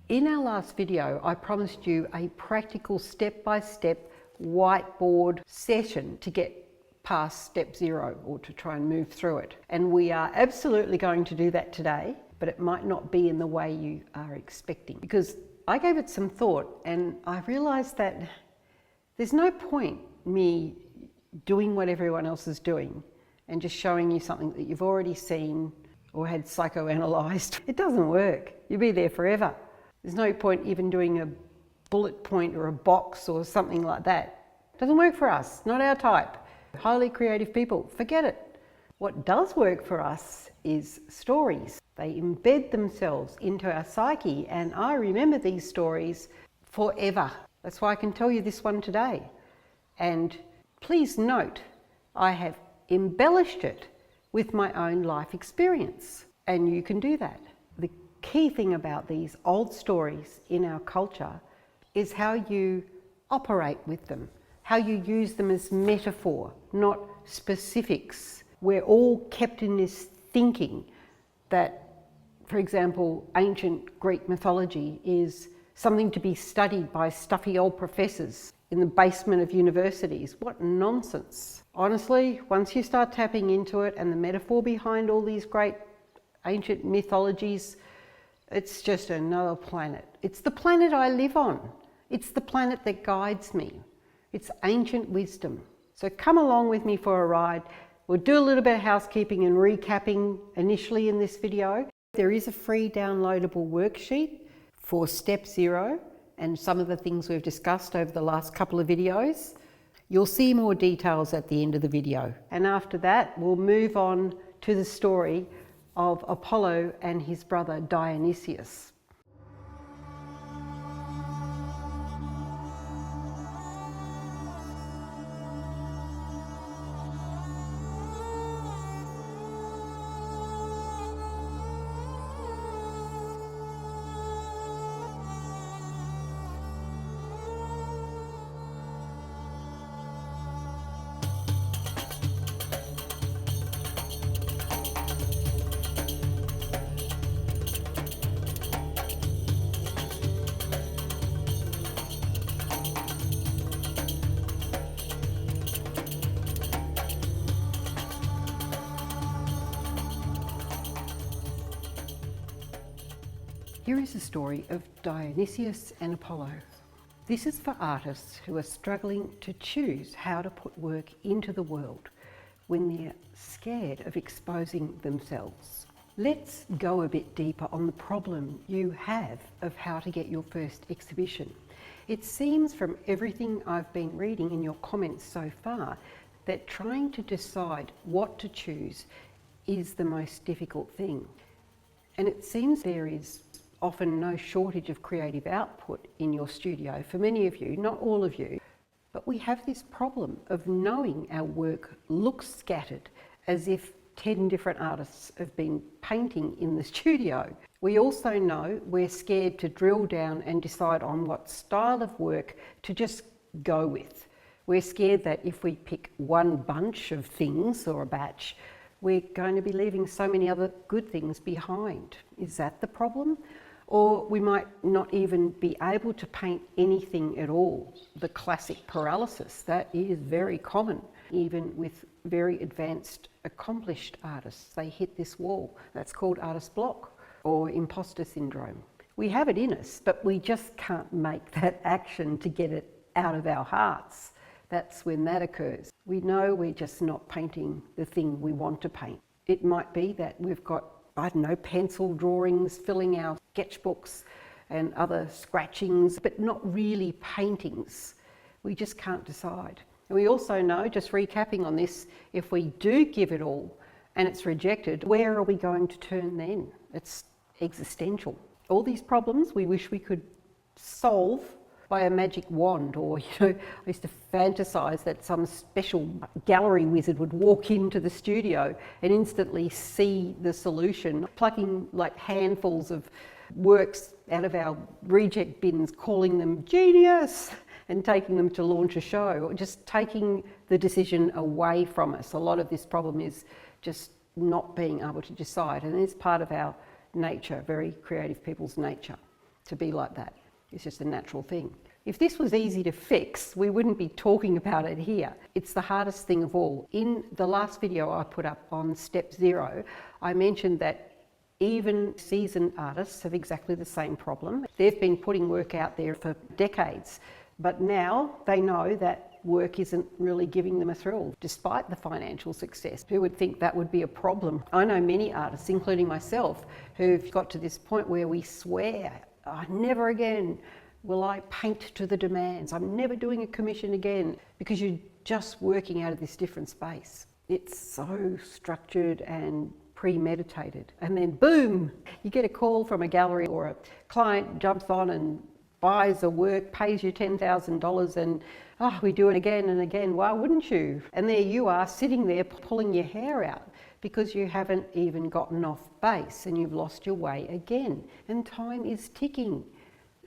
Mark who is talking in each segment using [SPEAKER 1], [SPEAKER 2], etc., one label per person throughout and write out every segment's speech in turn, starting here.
[SPEAKER 1] In our last video, I promised you a practical step-by-step whiteboard session to get past step 0 or to try and move through it. And we are absolutely going to do that today, but it might not be in the way you are expecting, because I gave it some thought and I realized that there's no point me doing what everyone else is doing and just showing you something that you've already seen or had psychoanalyzed. It doesn't work. You'll be there forever. There's no point even doing a bullet point or a box or something like that. It doesn't work for us, not our type. Highly creative people, forget it. What does work for us is stories. They embed themselves into our psyche, and I remember these stories forever. That's why I can tell you this one today. And please note, I have embellished it with my own life experience, and you can do that. The key thing about these old stories in our culture is how you operate with them, how you use them as metaphor, not specifics. We're all kept in this thinking that, for example, ancient Greek mythology is something to be studied by stuffy old professors in the basement of universities. What nonsense. Honestly, once you start tapping into it and the metaphor behind all these great ancient mythologies, it's just another planet. It's the planet I live on. It's the planet that guides me. It's ancient wisdom. So come along with me for a ride. We'll do a little bit of housekeeping and recapping initially in this video. There is a free downloadable worksheet for step 0 and some of the things we've discussed over the last couple of videos. You'll see more details at the end of the video. And after that, we'll move on to the story of Apollo and his brother Dionysus. Here is the story of Dionysus and Apollo. This is for artists who are struggling to choose how to put work into the world when they're scared of exposing themselves. Let's go a bit deeper on the problem you have of how to get your first exhibition. It seems from everything I've been reading in your comments so far that trying to decide what to choose is the most difficult thing. And it seems there is often no shortage of creative output in your studio for many of you, not all of you, but we have this problem of knowing our work looks scattered as if 10 different artists have been painting in the studio. We also know we're scared to drill down and decide on what style of work to just go with. We're scared that if we pick one bunch of things or a batch, we're going to be leaving so many other good things behind. Is that the problem? Or we might not even be able to paint anything at all. The classic paralysis, that is very common, even with very advanced, accomplished artists. They hit this wall. That's called artist block or imposter syndrome. We have it in us, but we just can't make that action to get it out of our hearts. That's when that occurs. We know we're just not painting the thing we want to paint. It might be that we've got, I don't know, pencil drawings filling our sketchbooks and other scratchings, but not really paintings. We just can't decide. And we also know, just recapping on this, if we do give it all and it's rejected, where are we going to turn then? It's existential. All these problems we wish we could solve by a magic wand, or I used to fantasize that some special gallery wizard would walk into the studio and instantly see the solution, plucking like handfuls of works out of our reject bins, calling them genius and taking them to launch a show, or just taking the decision away from us. A lot of this problem is just not being able to decide, and it's part of our nature, very creative people's nature. to be like that. It's just a natural thing. If this was easy to fix, we wouldn't be talking about it here. It's the hardest thing of all. In the last video I put up on step 0, I mentioned that even seasoned artists have exactly the same problem. They've been putting work out there for decades, but now they know that work isn't really giving them a thrill, despite the financial success. Who would think that would be a problem? I know many artists, including myself, who've got to this point where we swear, oh, never again will I paint to the demands. I'm never doing a commission again, because you're just working out of this different space. It's so structured and premeditated. And then boom, you get a call from a gallery, or a client jumps on and buys a work, pays you $10,000, and we do it again and again. Why wouldn't you? And there you are sitting there pulling your hair out because you haven't even gotten off base and you've lost your way again. And time is ticking.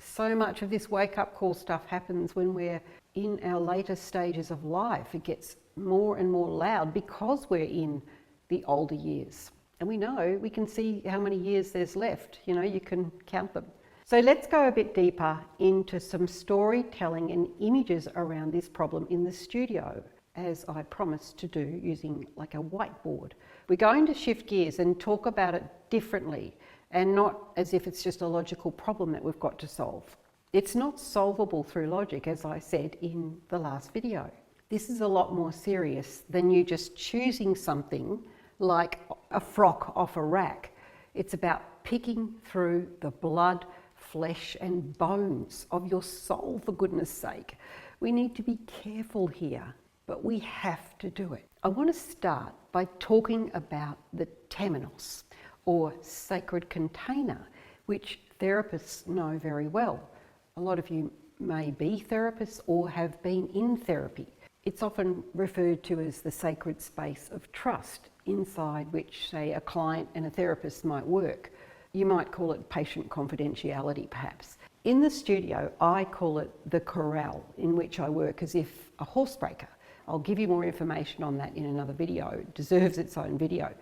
[SPEAKER 1] So much of this wake-up call stuff happens when we're in our later stages of life. It gets more and more loud because we're in the older years. And we can see how many years there's left. You can count them. So let's go a bit deeper into some storytelling and images around this problem in the studio, as I promised to do using like a whiteboard. We're going to shift gears and talk about it differently, and not as if it's just a logical problem that we've got to solve. It's not solvable through logic, as I said in the last video. This is a lot more serious than you just choosing something like a frock off a rack. It's about picking through the blood, flesh and bones of your soul, for goodness sake. We need to be careful here, but we have to do it. I want to start by talking about the temenos, or sacred container, which therapists know very well. A lot of you may be therapists or have been in therapy. It's often referred to as the sacred space of trust, inside which, say, a client and a therapist might work. You might call it patient confidentiality, perhaps. In the studio, I call it the corral in which I work, as if a horsebreaker. I'll give you more information on that in another video. It deserves its own video.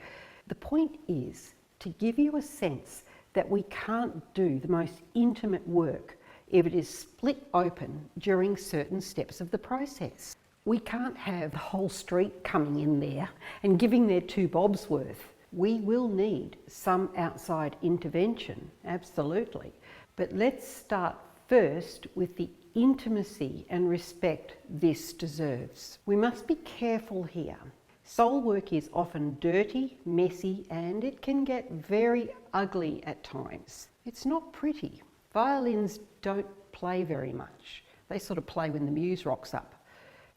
[SPEAKER 1] The point is to give you a sense that we can't do the most intimate work if it is split open during certain steps of the process. We can't have the whole street coming in there and giving their 2 bobs worth. We will need some outside intervention, absolutely. But let's start first with the intimacy and respect this deserves. We must be careful here. Soul work is often dirty, messy, and it can get very ugly at times. It's not pretty. Violins don't play very much. They sort of play when the muse rocks up.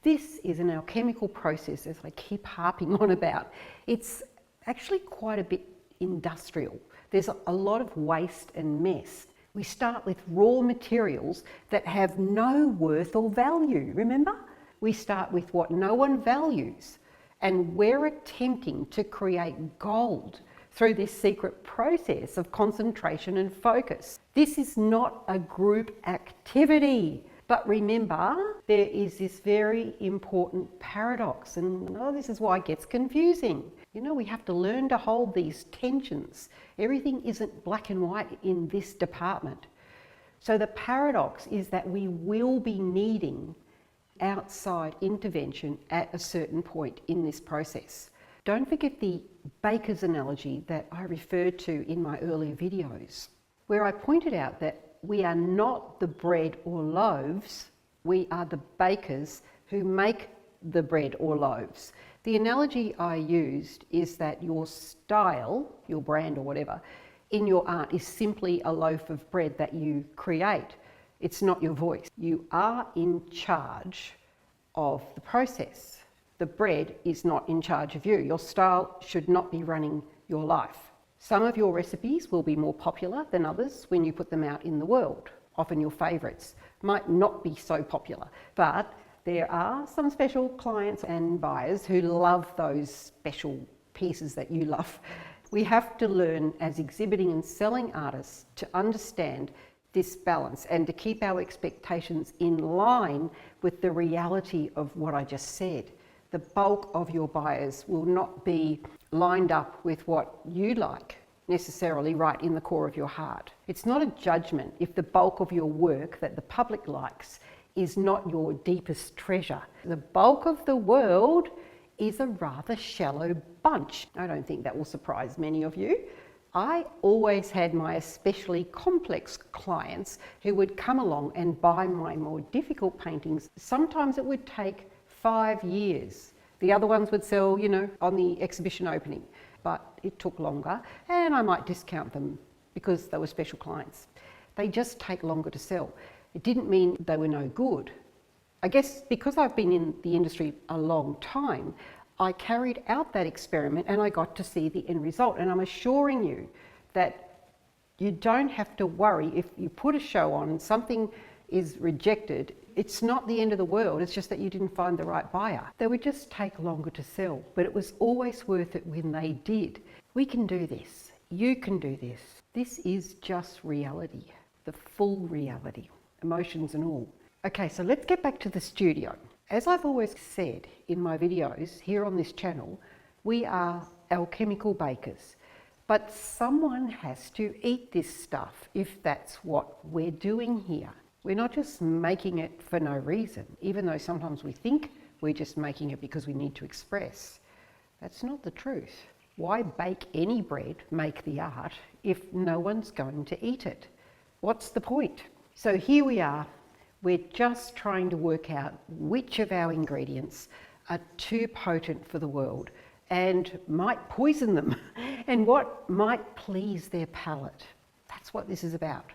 [SPEAKER 1] This is an alchemical process, as I keep harping on about. It's actually quite a bit industrial. There's a lot of waste and mess. We start with raw materials that have no worth or value, remember? We start with what no one values, and we're attempting to create gold through this secret process of concentration and focus. This is not a group activity. But remember, there is this very important paradox, and this is why it gets confusing. We have to learn to hold these tensions. Everything isn't black and white in this department. So the paradox is that we will be needing outside intervention at a certain point in this process. Don't forget the baker's analogy that I referred to in my earlier videos, where I pointed out that we are not the bread or loaves, we are the bakers who make the bread or loaves. The analogy I used is that your style, your brand or whatever, in your art is simply a loaf of bread that you create. It's not your voice. You are in charge of the process. The bread is not in charge of you. Your style should not be running your life. Some of your recipes will be more popular than others when you put them out in the world. Often your favourites might not be so popular, but there are some special clients and buyers who love those special pieces that you love. We have to learn as exhibiting and selling artists to understand this balance and to keep our expectations in line with the reality of what I just said. The bulk of your buyers will not be lined up with what you like necessarily right in the core of your heart. It's not a judgment if the bulk of your work that the public likes is not your deepest treasure. The bulk of the world is a rather shallow bunch. I don't think that will surprise many of you. I always had my especially complex clients who would come along and buy my more difficult paintings. Sometimes it would take 5 years. The other ones would sell, on the exhibition opening, but it took longer, and I might discount them because they were special clients. They just take longer to sell. It didn't mean they were no good. I guess because I've been in the industry a long time, I carried out that experiment and I got to see the end result. And I'm assuring you that you don't have to worry if you put a show on and something is rejected. It's not the end of the world, it's just that you didn't find the right buyer. They would just take longer to sell, but it was always worth it when they did. We can do this. You can do this. This is just reality, the full reality, emotions and all. Okay, so let's get back to the studio. As I've always said in my videos here on this channel, we are alchemical bakers, but someone has to eat this stuff if that's what we're doing here. We're not just making it for no reason, even though sometimes we think we're just making it because we need to express. That's not the truth. Why bake any bread, make the art, if no one's going to eat it? What's the point? So here we are. We're just trying to work out which of our ingredients are too potent for the world and might poison them, and what might please their palate. That's what this is about.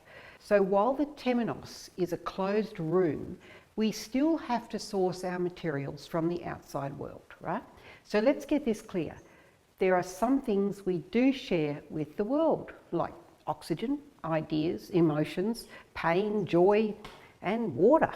[SPEAKER 1] So while the temenos is a closed room, we still have to source our materials from the outside world, right? So let's get this clear. There are some things we do share with the world, like oxygen, ideas, emotions, pain, joy, and water.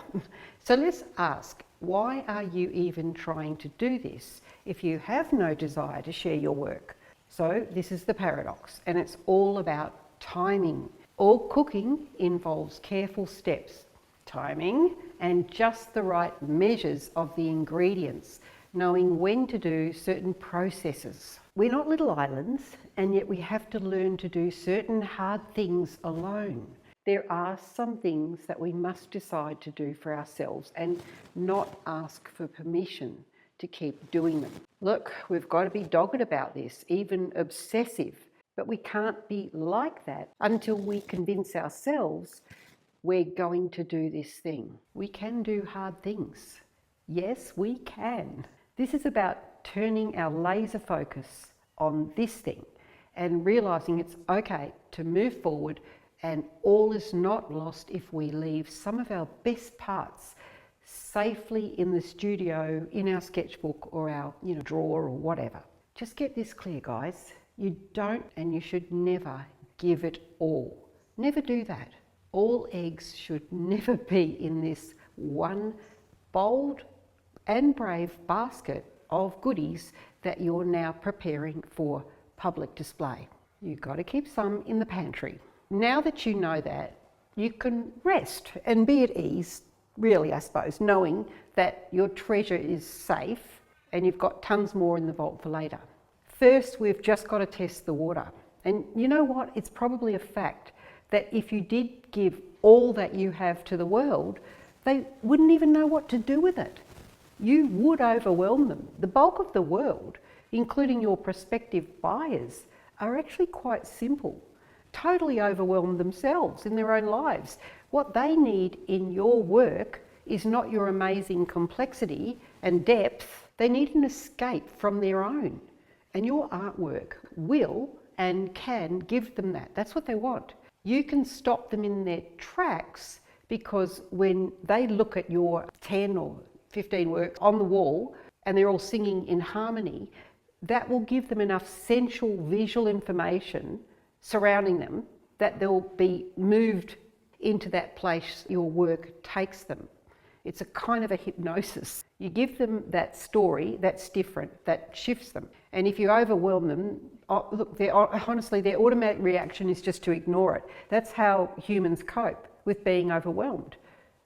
[SPEAKER 1] So let's ask, why are you even trying to do this if you have no desire to share your work? So this is the paradox, and it's all about timing. All cooking involves careful steps, timing, and just the right measures of the ingredients, knowing when to do certain processes. We're not little islands, and yet we have to learn to do certain hard things alone. There are some things that we must decide to do for ourselves and not ask for permission to keep doing them. Look, we've got to be dogged about this, even obsessive, but we can't be like that until we convince ourselves we're going to do this thing. We can do hard things. Yes, we can. This is about turning our laser focus on this thing and realizing it's okay to move forward, and all is not lost if we leave some of our best parts safely in the studio, in our sketchbook or our drawer or whatever. Just get this clear, guys. You don't and you should never give it all. Never do that. All eggs should never be in this one bold and brave basket of goodies that you're now preparing for public display. You've got to keep some in the pantry. Now that you know that, you can rest and be at ease, really, I suppose, knowing that your treasure is safe and you've got tons more in the vault for later. First, we've just got to test the water. And you know what? It's probably a fact that if you did give all that you have to the world, they wouldn't even know what to do with it. You would overwhelm them. The bulk of the world, including your prospective buyers, are actually quite simple. Totally overwhelmed themselves in their own lives. What they need in your work is not your amazing complexity and depth. They need an escape from their own. And your artwork will and can give them that. That's what they want. You can stop them in their tracks, because when they look at your 10 or 15 works on the wall and they're all singing in harmony, that will give them enough sensual visual information surrounding them that they'll be moved into that place your work takes them. It's a kind of a hypnosis. You give them that story that's different, that shifts them. And if you overwhelm them, look, honestly, their automatic reaction is just to ignore it. That's how humans cope with being overwhelmed,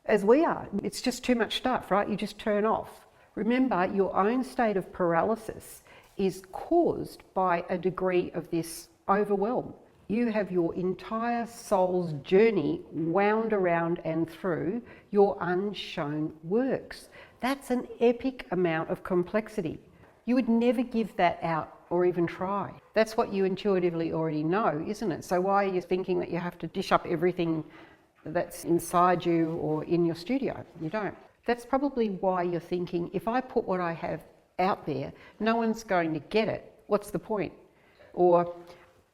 [SPEAKER 1] as we are. It's just too much stuff, right? You just turn off. Remember, your own state of paralysis is caused by a degree of this overwhelm. You have your entire soul's journey wound around and through your unshown works. That's an epic amount of complexity. You would never give that out or even try. That's what you intuitively already know, isn't it? So why are you thinking that you have to dish up everything that's inside you or in your studio? You don't. That's probably why you're thinking, if I put what I have out there, no one's going to get it. What's the point? Or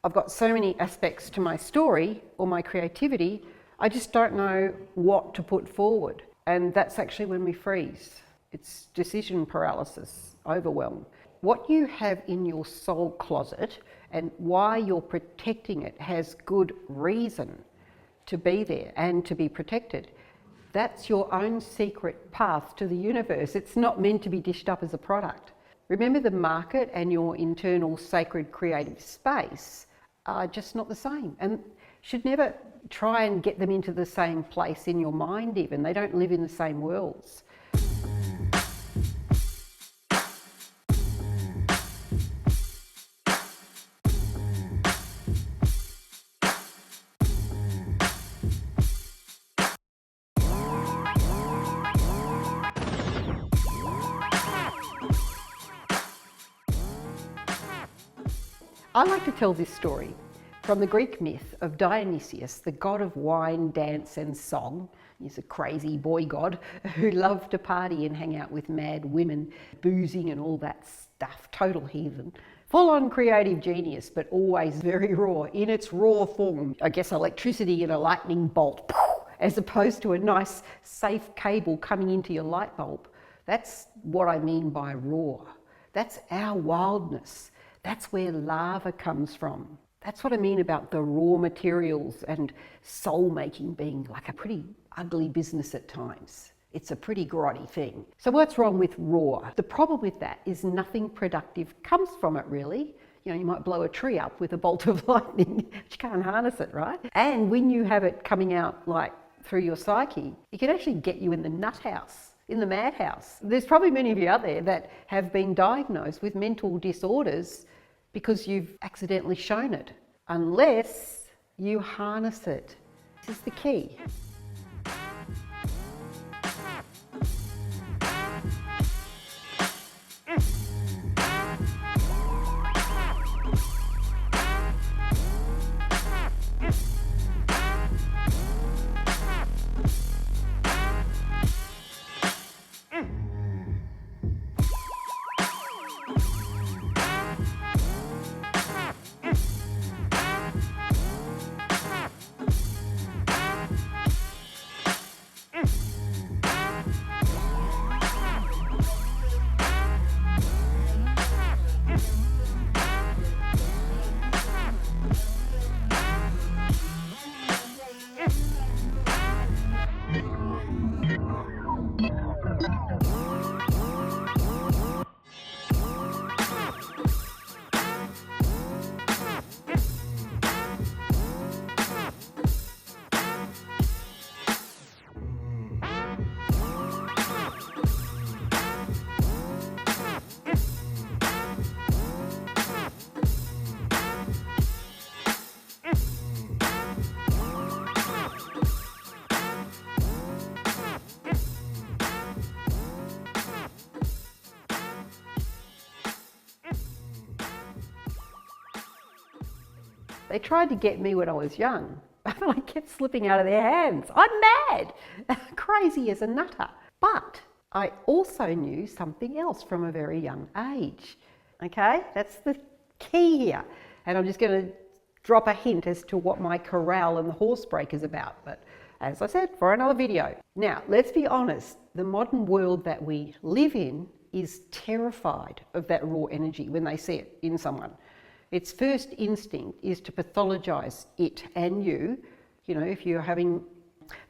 [SPEAKER 1] I've got so many aspects to my story or my creativity, I just don't know what to put forward. And that's actually when we freeze. It's decision paralysis, overwhelm. What you have in your soul closet and why you're protecting it has good reason to be there and to be protected. That's your own secret path to the universe. It's not meant to be dished up as a product. Remember, the market and your internal sacred creative space are just not the same, and should never try and get them into the same place in your mind even. They don't live in the same worlds. I like to tell this story from the Greek myth of Dionysus, the god of wine, dance and song. He's a crazy boy god who loved to party and hang out with mad women, boozing and all that stuff, total heathen. Full-on creative genius, but always very raw, in its raw form. I guess electricity in a lightning bolt, as opposed to a nice, safe cable coming into your light bulb. That's what I mean by raw. That's our wildness. That's where lava comes from. That's what I mean about the raw materials and soul making being like a pretty ugly business at times. It's a pretty grotty thing. So what's wrong with raw? The problem with that is nothing productive comes from it really. You know, you might blow a tree up with a bolt of lightning, but you can't harness it, right? And when you have it coming out like through your psyche, it can actually get you in the nut house, in the madhouse. There's probably many of you out there that have been diagnosed with mental disorders because you've accidentally shown it, unless you harness it. This is the key. They tried to get me when I was young, but I kept slipping out of their hands. I'm mad, crazy as a nutter. But I also knew something else from a very young age. Okay, that's the key here. And I'm just going to drop a hint as to what my corral and the horse break is about. But as I said, for another video. Now, let's be honest, the modern world that we live in is terrified of that raw energy when they see it in someone. Its first instinct is to pathologize it and you. You know, if you're having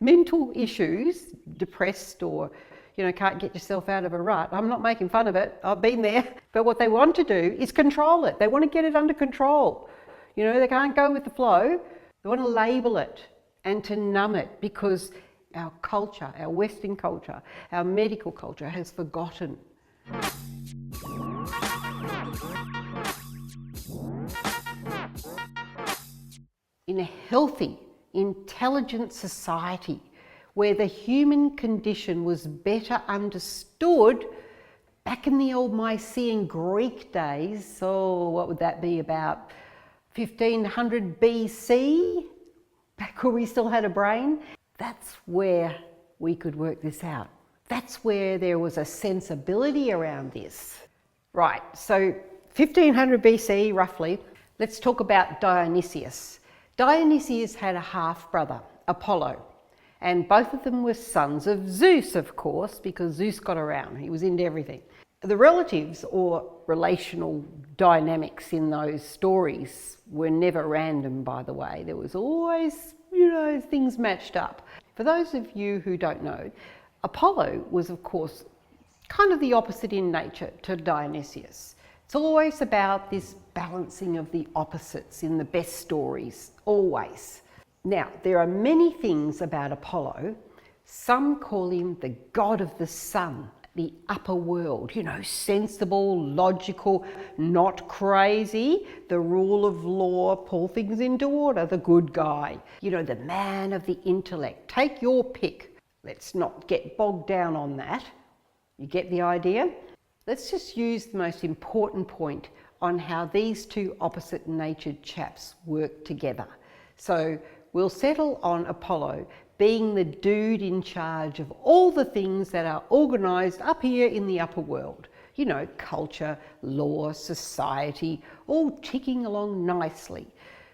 [SPEAKER 1] mental issues, depressed or, you know, can't get yourself out of a rut. I'm not making fun of it. I've been there. But what they want to do is control it. They want to get it under control. You know, they can't go with the flow. They want to label it and to numb it, because our culture, our Western culture, our medical culture has forgotten. in a healthy, intelligent society where the human condition was better understood back in the old Mycenaean Greek days, so what would that be, about 1500 BC, back where we still had a brain? That's where we could work this out. That's where there was a sensibility around this. Right, so 1500 BC roughly, let's talk about Dionysus. Dionysus had a half-brother, Apollo, and both of them were sons of Zeus, of course, because Zeus got around, he was into everything. The relatives or relational dynamics in those stories were never random, by the way. There was always, things matched up. For those of you who don't know, Apollo was, of course, kind of the opposite in nature to Dionysus. It's always about this balancing of the opposites in the best stories, always. Now, there are many things about Apollo. Some call him the god of the sun, the upper world, sensible, logical, not crazy, the rule of law, pull things into order, the good guy, the man of the intellect. Take your pick. Let's not get bogged down on that. You get the idea? Let's just use the most important point on how these two opposite-natured chaps work together. So we'll settle on Apollo being the dude in charge of all the things that are organised up here in the upper world. Culture, law, society, all ticking along nicely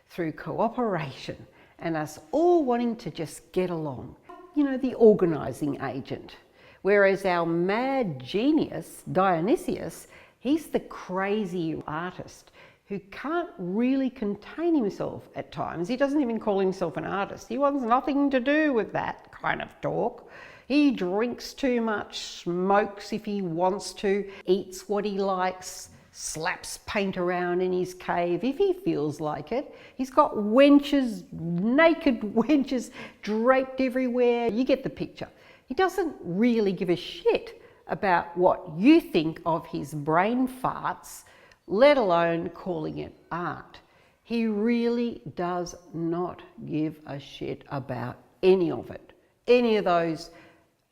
[SPEAKER 1] through cooperation and us all wanting to just get along. The organising agent. Whereas our mad genius, Dionysus, he's the crazy artist who can't really contain himself at times. He doesn't even call himself an artist. He wants nothing to do with that kind of talk. He drinks too much, smokes if he wants to, eats what he likes, slaps paint around in his cave if he feels like it. He's got wenches, naked wenches draped everywhere. You get the picture. He doesn't really give a shit about what you think of his brain farts, let alone calling it art. He really does not give a shit about any of it, any of those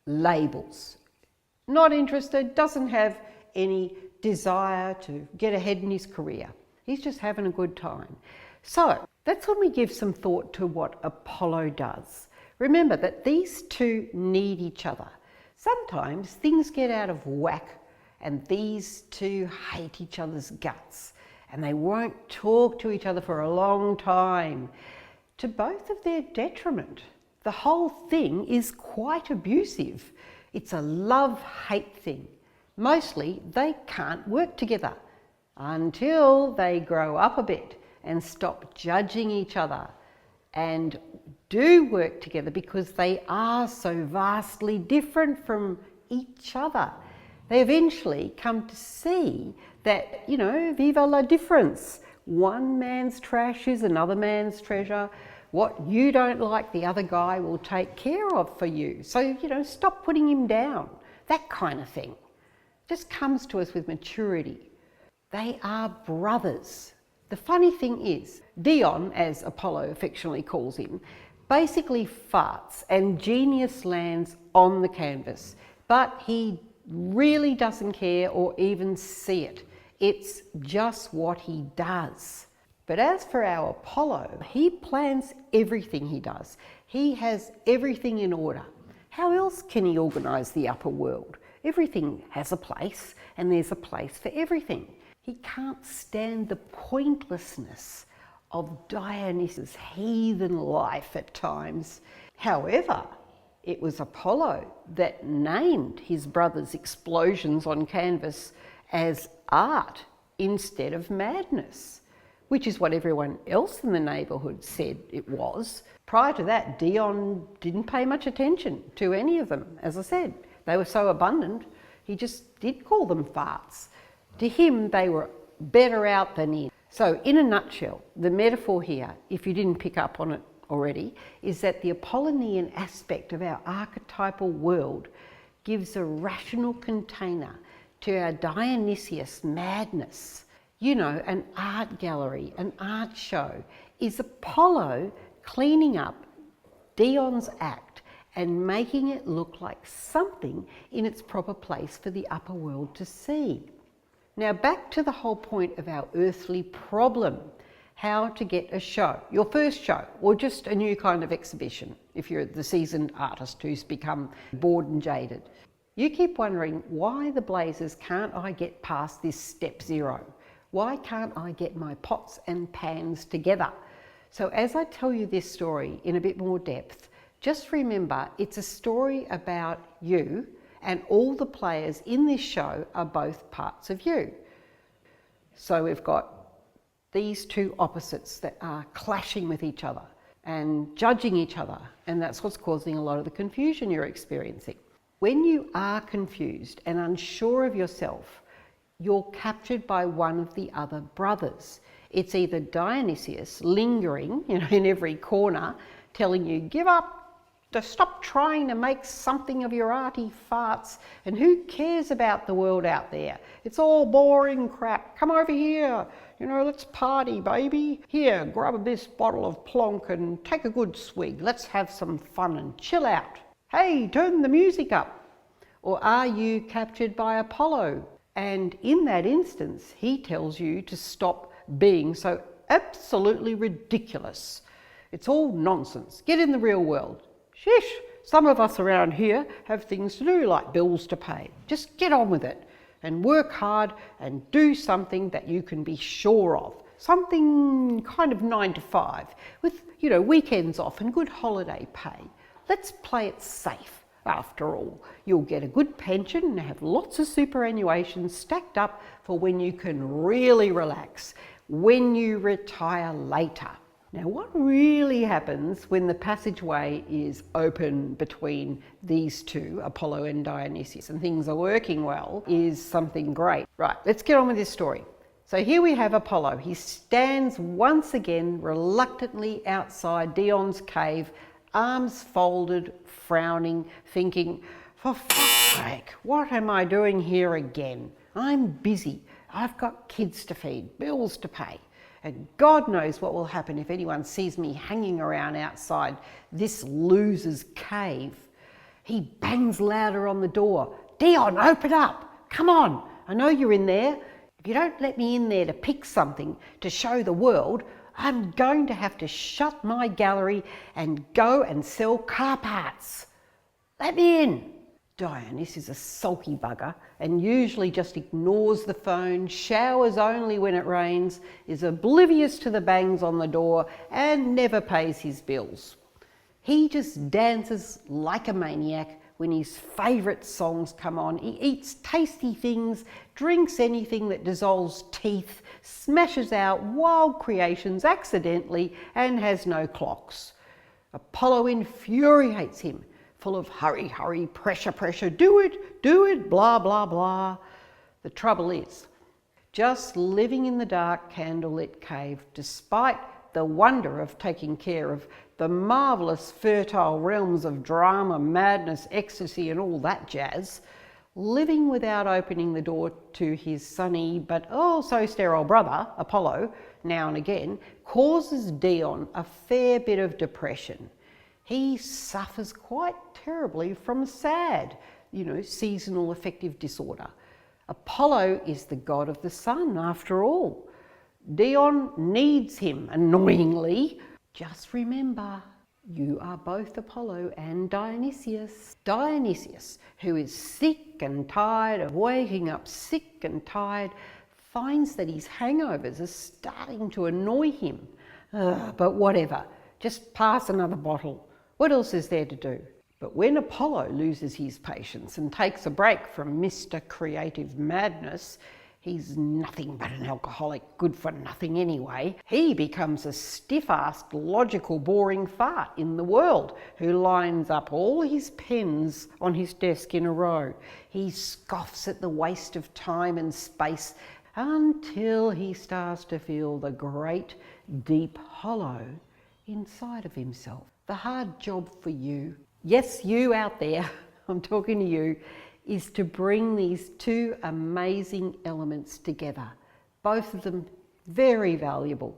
[SPEAKER 1] labels. Not interested, doesn't have any desire to get ahead in his career. He's just having a good time. So that's when we give some thought to what Apollo does. Remember that these two need each other. Sometimes things get out of whack and these two hate each other's guts and they won't talk to each other for a long time, to both of their detriment. The whole thing is quite abusive. It's a love-hate thing. Mostly they can't work together until they grow up a bit and stop judging each other and do work together because they are so vastly different from each other. They eventually come to see that, viva la difference. One man's trash is another man's treasure. What you don't like, the other guy will take care of for you. So, stop putting him down. That kind of thing just comes to us with maturity. They are brothers. The funny thing is, Dion, as Apollo affectionately calls him, basically farts and genius lands on the canvas, but he really doesn't care or even see it. It's just what he does. But as for our Apollo, he plans everything he does. He has everything in order. How else can he organise the upper world? Everything has a place, and there's a place for everything. He can't stand the pointlessness of Dionysus' heathen life at times. However, it was Apollo that named his brother's explosions on canvas as art instead of madness, which is what everyone else in the neighbourhood said it was. Prior to that, Dion didn't pay much attention to any of them. As I said, they were so abundant, he just did call them farts. To him, they were better out than in. So in a nutshell, the metaphor here, if you didn't pick up on it already, is that the Apollonian aspect of our archetypal world gives a rational container to our Dionysius madness. You know, an art gallery, an art show, is Apollo cleaning up Dion's act and making it look like something in its proper place for the upper world to see. Now back to the whole point of our earthly problem, how to get a show, your first show, or just a new kind of exhibition, if you're the seasoned artist who's become bored and jaded. You keep wondering, why the blazes can't I get past this step 0? Why can't I get my pots and pans together? So as I tell you this story in a bit more depth, just remember it's a story about you, and all the players in this show are both parts of you. So we've got these two opposites that are clashing with each other and judging each other, and that's what's causing a lot of the confusion you're experiencing. When you are confused and unsure of yourself, you're captured by one of the other brothers. It's either Dionysus lingering, in every corner, telling you, give up, to stop trying to make something of your arty farts, and who cares about the world out there? It's all boring crap. Come over here, let's party, baby. Here, grab this bottle of plonk and take a good swig. Let's have some fun and chill out. Hey, turn the music up. Or are you captured by Apollo? And in that instance, he tells you to stop being so absolutely ridiculous. It's all nonsense. Get in the real world. Sheesh, some of us around here have things to do, like bills to pay. Just get on with it and work hard and do something that you can be sure of. Something kind of 9 to 5 with, weekends off and good holiday pay. Let's play it safe. After all, you'll get a good pension and have lots of superannuation stacked up for when you can really relax, when you retire later. Now, what really happens when the passageway is open between these two, Apollo and Dionysus, and things are working well, is something great. Right, let's get on with this story. So here we have Apollo. He stands once again reluctantly outside Dion's cave, arms folded, frowning, thinking, for fuck's sake, what am I doing here again? I'm busy. I've got kids to feed, bills to pay. And God knows what will happen if anyone sees me hanging around outside this loser's cave. He bangs louder on the door. Dion, open up. Come on. I know you're in there. If you don't let me in there to pick something to show the world, I'm going to have to shut my gallery and go and sell car parts. Let me in. Dionysus is a sulky bugger and usually just ignores the phone, showers only when it rains, is oblivious to the bangs on the door and never pays his bills. He just dances like a maniac when his favourite songs come on. He eats tasty things, drinks anything that dissolves teeth, smashes out wild creations accidentally and has no clocks. Apollo infuriates him, full of hurry, hurry, pressure, pressure, do it, blah, blah, blah. The trouble is, just living in the dark candlelit cave, despite the wonder of taking care of the marvellous fertile realms of drama, madness, ecstasy and all that jazz, living without opening the door to his sunny but oh so sterile brother, Apollo, now and again, causes Dion a fair bit of depression. He suffers quite terribly from SAD, seasonal affective disorder. Apollo is the god of the sun, after all. Dion needs him, annoyingly. Just remember, you are both Apollo and Dionysus. Dionysus, who is sick and tired of waking up sick and tired, finds that his hangovers are starting to annoy him. But whatever, just pass another bottle. What else is there to do? But when Apollo loses his patience and takes a break from Mr. Creative Madness, he's nothing but an alcoholic, good for nothing anyway. He becomes a stiff-assed, logical, boring fart in the world who lines up all his pens on his desk in a row. He scoffs at the waste of time and space until he starts to feel the great, deep hollow inside of himself. The hard job for you, yes, you out there, I'm talking to you, is to bring these two amazing elements together, both of them very valuable.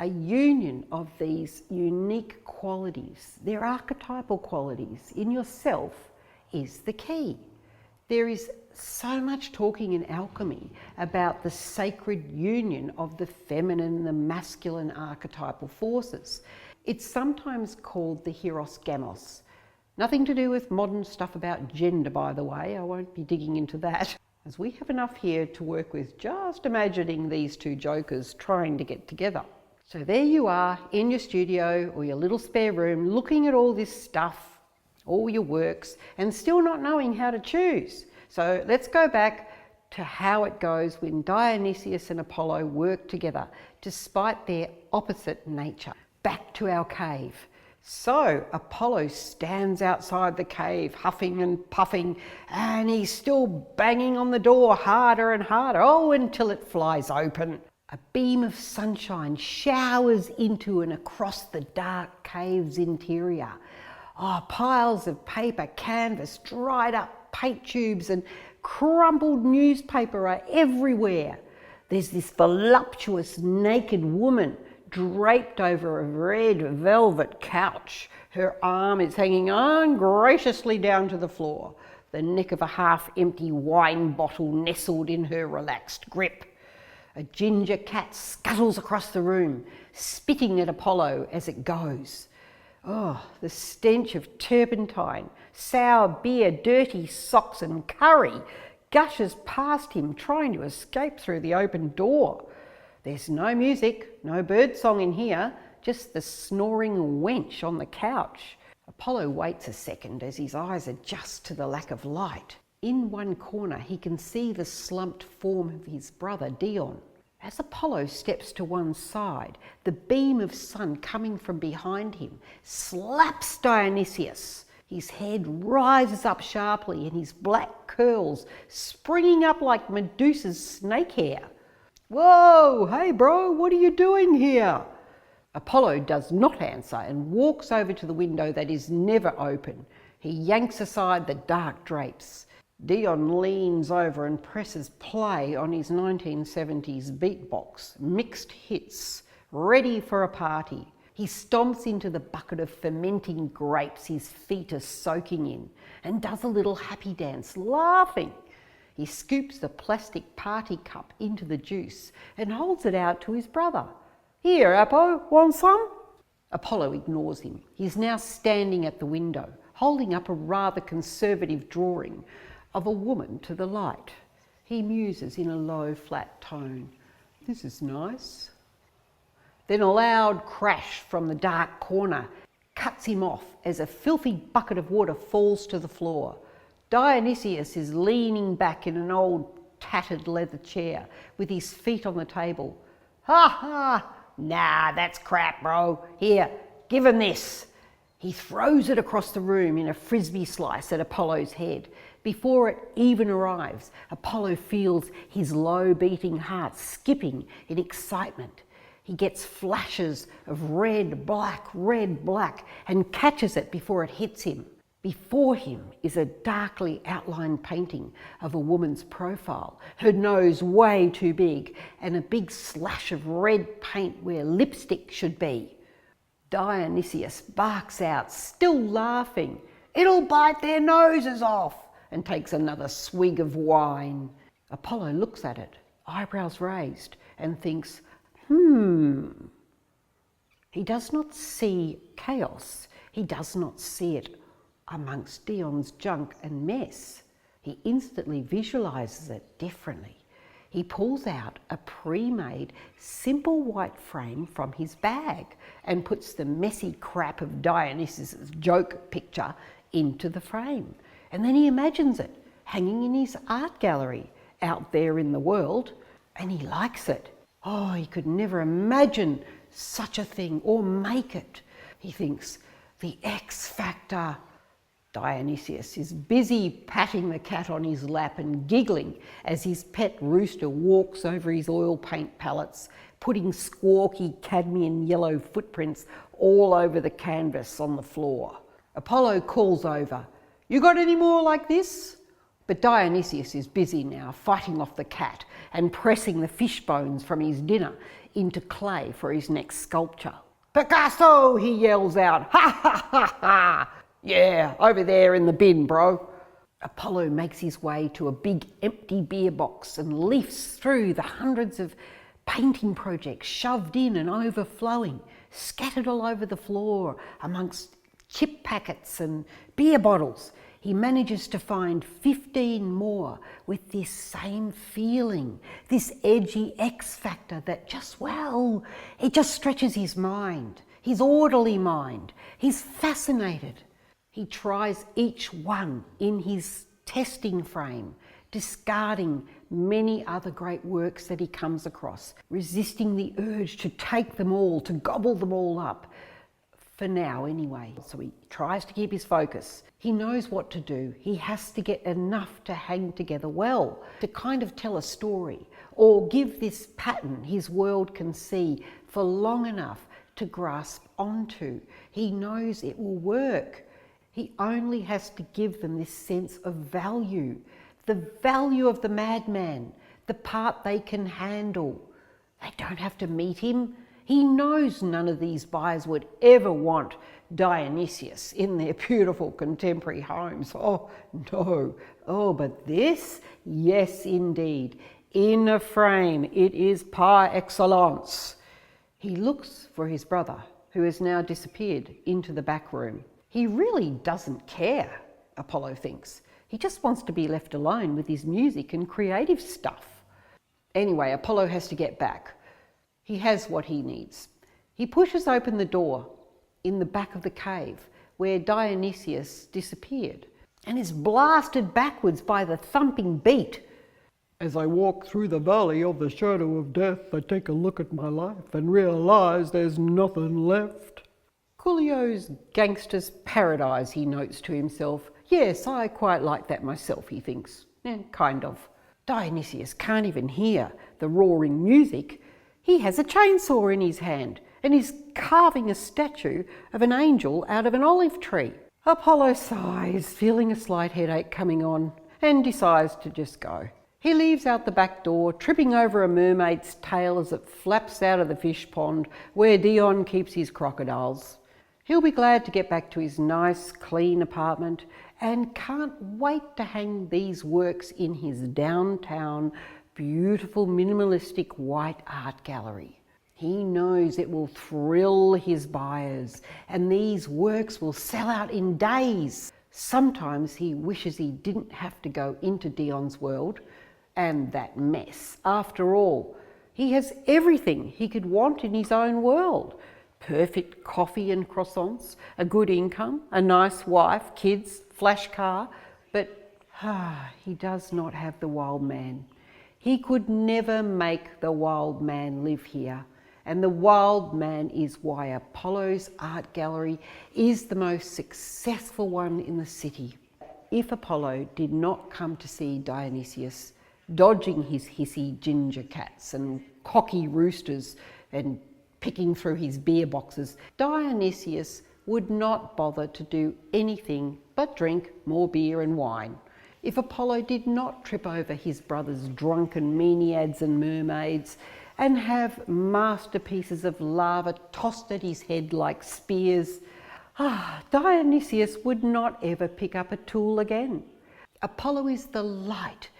[SPEAKER 1] A union of these unique qualities, their archetypal qualities in yourself, is the key. There is so much talking in alchemy about the sacred union of the feminine and the masculine archetypal forces. It's sometimes called the hieros gamos. Nothing to do with modern stuff about gender, by the way. I won't be digging into that, as we have enough here to work with just imagining these two jokers trying to get together. So there you are in your studio or your little spare room, looking at all this stuff, all your works, and still not knowing how to choose. So let's go back to how it goes when Dionysus and Apollo work together, despite their opposite nature. Back to our cave. So Apollo stands outside the cave, huffing and puffing, and he's still banging on the door harder and harder, until it flies open. A beam of sunshine showers into and across the dark cave's interior. Piles of paper, canvas, dried up paint tubes and crumpled newspaper are everywhere. There's this voluptuous naked woman draped over a red velvet couch. Her arm is hanging ungraciously down to the floor, the neck of a half-empty wine bottle nestled in her relaxed grip. A ginger cat scuttles across the room, spitting at Apollo as it goes. The stench of turpentine, sour beer, dirty socks and curry gushes past him, trying to escape through the open door. There's no music, no bird song in here, just the snoring wench on the couch. Apollo waits a second as his eyes adjust to the lack of light. In one corner, he can see the slumped form of his brother Dion. As Apollo steps to one side, the beam of sun coming from behind him slaps Dionysus. His head rises up sharply and his black curls springing up like Medusa's snake hair. "Whoa, hey bro, what are you doing here?" Apollo does not answer and walks over to the window that is never open. He yanks aside the dark drapes. Dion leans over and presses play on his 1970s beatbox, mixed hits, ready for a party. He stomps into the bucket of fermenting grapes his feet are soaking in and does a little happy dance, laughing. He scoops the plastic party cup into the juice and holds it out to his brother. "Here, Apo, want some?" Apollo ignores him. He's now standing at the window, holding up a rather conservative drawing of a woman to the light. He muses in a low, flat tone. "This is nice." Then a loud crash from the dark corner cuts him off as a filthy bucket of water falls to the floor. Dionysus is leaning back in an old tattered leather chair with his feet on the table. "Ha ha! Nah, that's crap, bro. Here, give him this." He throws it across the room in a frisbee slice at Apollo's head. Before it even arrives, Apollo feels his low beating heart skipping in excitement. He gets flashes of red, black, and catches it before it hits him. Before him is a darkly outlined painting of a woman's profile, her nose way too big, and a big slash of red paint where lipstick should be. Dionysus barks out, still laughing, "It'll bite their noses off," and takes another swig of wine. Apollo looks at it, eyebrows raised, and thinks, He does not see chaos. He does not see it amongst Dion's junk and mess. He instantly visualises it differently. He pulls out a pre-made, simple white frame from his bag and puts the messy crap of Dionysus's joke picture into the frame. And then he imagines it hanging in his art gallery out there in the world, and he likes it. He could never imagine such a thing or make it. He thinks, the X factor. Dionysus is busy patting the cat on his lap and giggling as his pet rooster walks over his oil paint palettes, putting squawky cadmium yellow footprints all over the canvas on the floor. Apollo calls over, "You got any more like this?" But Dionysus is busy now, fighting off the cat and pressing the fish bones from his dinner into clay for his next sculpture. "Picasso!" he yells out. "Ha ha ha ha! Yeah, over there in the bin, bro." Apollo makes his way to a big empty beer box and leafs through the hundreds of painting projects shoved in and overflowing, scattered all over the floor amongst chip packets and beer bottles. He manages to find 15 more with this same feeling, this edgy X factor that it just stretches his mind, his orderly mind. He's fascinated. He tries each one in his testing frame, discarding many other great works that he comes across, resisting the urge to take them all, to gobble them all up. For now anyway. So he tries to keep his focus. He knows what to do. He has to get enough to hang together well, to kind of tell a story, or give this pattern his world can see for long enough to grasp onto. He knows it will work. He only has to give them this sense of value, the value of the madman, the part they can handle. They don't have to meet him. He knows none of these buyers would ever want Dionysus in their beautiful contemporary homes. Oh, no. Oh, but this? Yes, indeed. In a frame, it is par excellence. He looks for his brother, who has now disappeared into the back room. He really doesn't care, Apollo thinks. He just wants to be left alone with his music and creative stuff. Anyway, Apollo has to get back. He has what he needs. He pushes open the door in the back of the cave where Dionysus disappeared and is blasted backwards by the thumping beat. "As I walk through the valley of the shadow of death, I take a look at my life and realise there's nothing left." Coolio's gangster's paradise, he notes to himself. Yes, I quite like that myself, he thinks. Kind of. Dionysus can't even hear the roaring music. He has a chainsaw in his hand and is carving a statue of an angel out of an olive tree. Apollo sighs, feeling a slight headache coming on, and decides to just go. He leaves out the back door, tripping over a mermaid's tail as it flaps out of the fish pond where Dion keeps his crocodiles. He'll be glad to get back to his nice, clean apartment and can't wait to hang these works in his downtown beautiful minimalistic white art gallery. He knows it will thrill his buyers and these works will sell out in days. Sometimes he wishes he didn't have to go into Dion's world and that mess. After all, he has everything he could want in his own world. Perfect coffee and croissants, a good income, a nice wife, kids, flash car, but he does not have the wild man. He could never make the wild man live here, and the wild man is why Apollo's art gallery is the most successful one in the city. If Apollo did not come to see Dionysus, dodging his hissy ginger cats and cocky roosters and picking through his beer boxes, Dionysus would not bother to do anything but drink more beer and wine. If Apollo did not trip over his brother's drunken Maenads and mermaids and have masterpieces of lava tossed at his head like spears, Dionysus would not ever pick up a tool again. Apollo is the light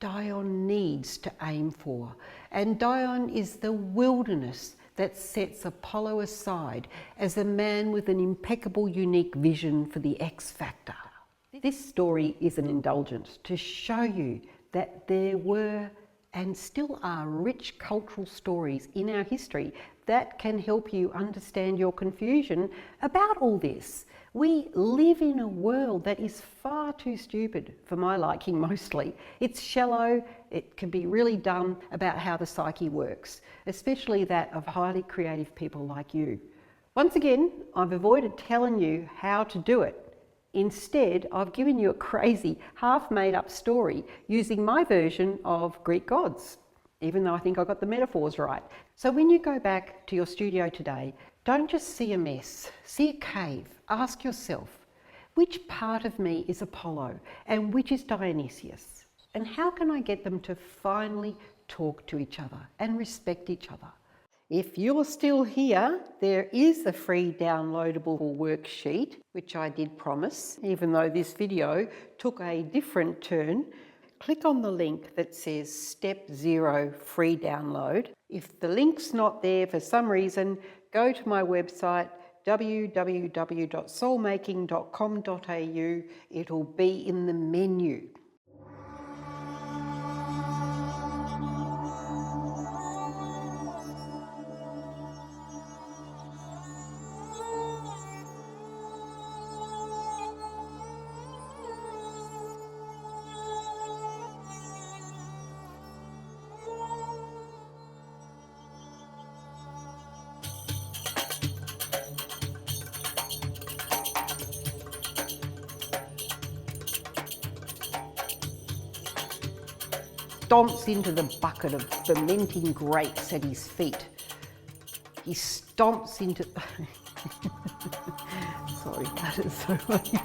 [SPEAKER 1] Dion needs to aim for, and Dion is the wilderness that sets Apollo aside as a man with an impeccable, unique vision for the X factor. This story is an indulgence to show you that there were and still are rich cultural stories in our history that can help you understand your confusion about all this. We live in a world that is far too stupid for my liking mostly. It's shallow, it can be really dumb about how the psyche works, especially that of highly creative people like you. Once again, I've avoided telling you how to do it. Instead, I've given you a crazy, half-made-up story using my version of Greek gods, even though I think I got the metaphors right. So when you go back to your studio today, don't just see a mess, see a cave. Ask yourself, Which part of me is Apollo and which is Dionysus? And how can I get them to finally talk to each other and respect each other? If you're still here, there is a free downloadable worksheet, which I did promise, even though this video took a different turn. Click on the link that says Step 0 free download. If the link's not there for some reason, go to my website www.soulmaking.com.au. It'll be in the menu. Stomps into the bucket of fermenting grapes at his feet. He stomps into... Sorry, that is so funny.